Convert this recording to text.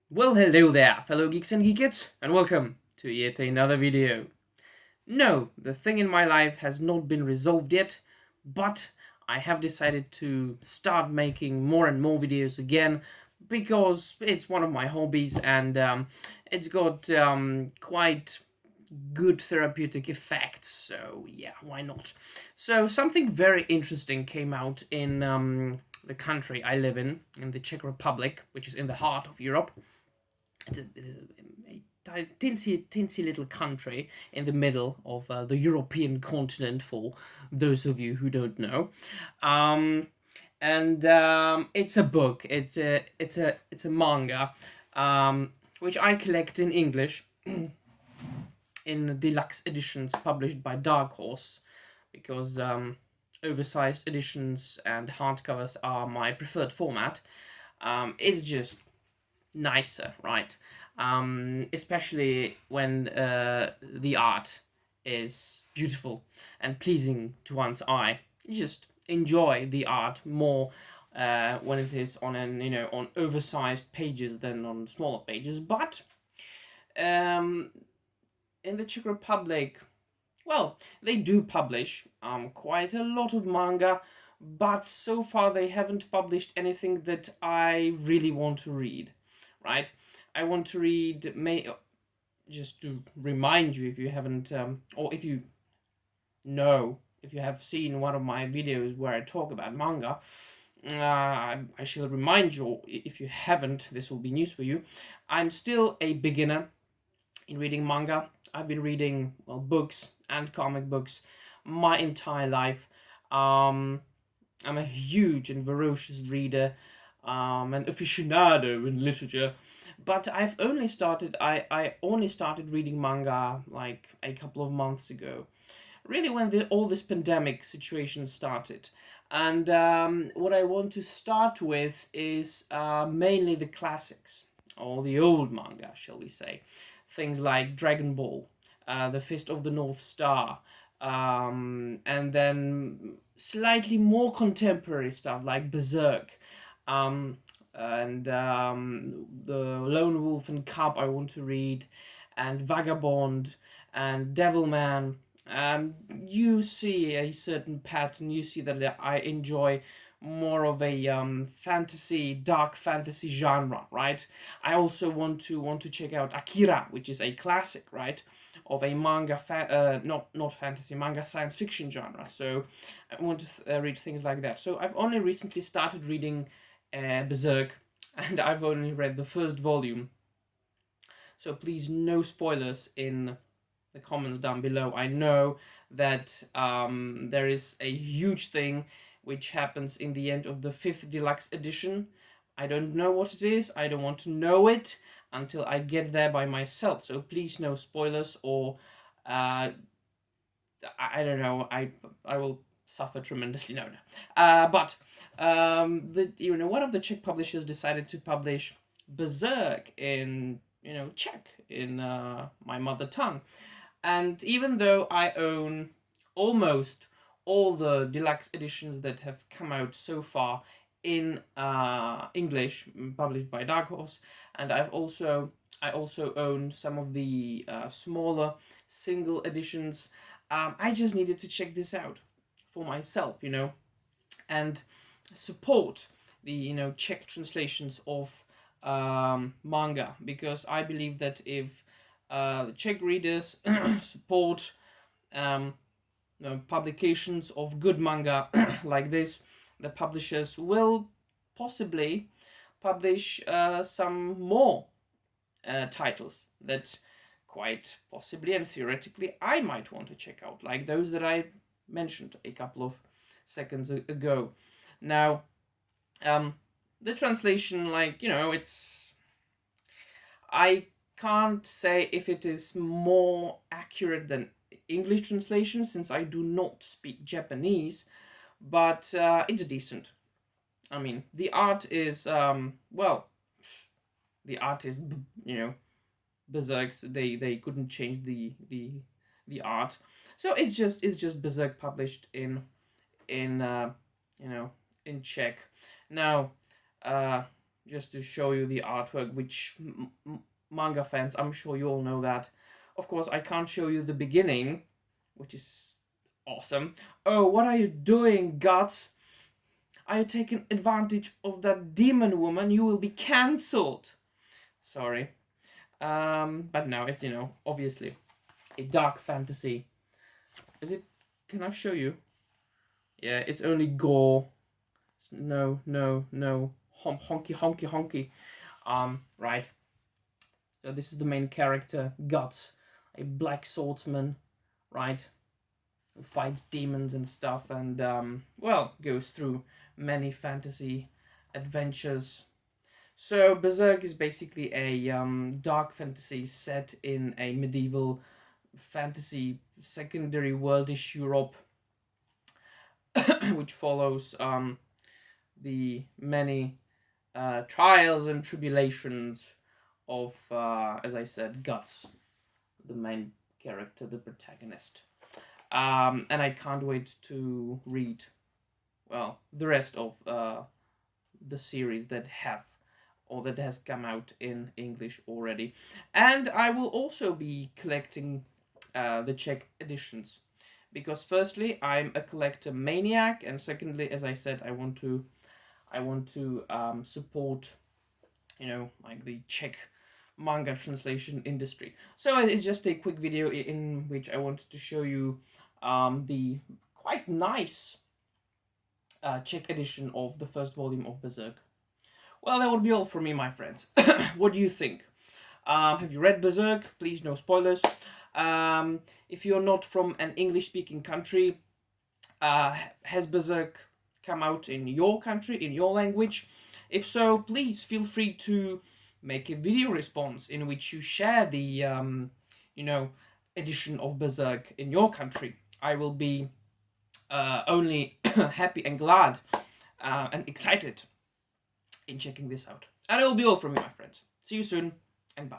Well, hello there, fellow geeks and geekettes, and welcome to yet another video. No, the thing in my life has not been resolved yet, but I have decided to start making more and more videos again because it's one of my hobbies and it's got quite good therapeutic effects, so yeah, why not? So something very interesting came out in the country I live in the Czech Republic, which is in the heart of Europe. It is a tinsy little country in the middle of the European continent. For those of you who don't know, um, and it's a book. It's a manga, which I collect in English in deluxe editions published by Dark Horse, because oversized editions and hardcovers are my preferred format. It's just nicer, right? Especially when the art is beautiful and pleasing to one's eye. You just enjoy the art more when it is on oversized pages than on smaller pages. But um, in the Czech Republic, well, they do publish quite a lot of manga, but so far they haven't published anything that I really want to read, right? I want to read, just to remind you, if you haven't, or if you know, if you have seen one of my videos where I talk about manga, I shall remind you, if you haven't, this will be news for you. I'm still a beginner in reading manga. I've been reading, well, books and comic books my entire life. I'm a huge and voracious reader, an aficionado in literature, but I only started reading manga like a couple of months ago, really when all this pandemic situation started. And what I want to start with is mainly the classics, or the old manga, shall we say. Things like Dragon Ball, The Fist of the North Star, and then slightly more contemporary stuff like Berserk, and the Lone Wolf and Cub I want to read, and Vagabond, and Devilman. You see a certain pattern. You see that I enjoy more of a dark fantasy genre, right? I also want to check out Akira, which is a classic, right, of a manga, not fantasy, manga science fiction genre. So I want to read things like that. So I've only recently started reading Berserk, and I've only read the first volume. So please, no spoilers in the comments down below. I know that there is a huge thing which happens in the end of the 5th deluxe edition. I don't know what it is. I don't want to know it until I get there by myself. So please, no spoilers, or I don't know. I will suffer tremendously. No, no. But one of the Czech publishers decided to publish Berserk in Czech, in my mother tongue. And even though I own almost all the deluxe editions that have come out so far in English, published by Dark Horse, and I also own some of the smaller single editions. I just needed to check this out for myself, and support the Czech translations of manga, because I believe that if the Czech readers support publications of good manga like this, the publishers will possibly publish some more titles that quite possibly and theoretically I might want to check out, like those that I mentioned a couple of seconds ago. Now, the translation, I can't say if it is more accurate than English translation, since I do not speak Japanese, but it's decent. I mean, the art is the art is Berserk's. They couldn't change the art, so it's just Berserk published in in Czech. Now, just to show you the artwork, which manga fans, I'm sure you all know that. Of course, I can't show you the beginning, which is awesome. Oh, what are you doing, Guts? Are you taking advantage of that demon woman? You will be cancelled. Sorry. But no, it's, obviously a dark fantasy. Is it? Can I show you? Yeah, it's only gore. No, no, no. Honky, honky, honky. Right. So this is the main character, Guts, a black swordsman, right? Who fights demons and stuff, and well, goes through many fantasy adventures. So Berserk is basically a dark fantasy set in a medieval fantasy secondary worldish Europe, which follows the many trials and tribulations of, as I said, Guts, the main character, the protagonist. And I can't wait to read, well, the rest of the series that has come out in English already. And I will also be collecting the Czech editions, because firstly, I'm a collector maniac, and secondly, as I said, I want to support, like the Czech manga translation industry. So it's just a quick video in which I wanted to show you the quite nice Czech edition of the first volume of Berserk. Well, that would be all from me, my friends. What do you think? Have you read Berserk? Please, no spoilers. If you're not from an English-speaking country, has Berserk come out in your country, in your language? If so, please feel free to make a video response in which you share the, edition of Berserk in your country. I will be only happy and glad and excited in checking this out. And it will be all from me, my friends. See you soon, and bye.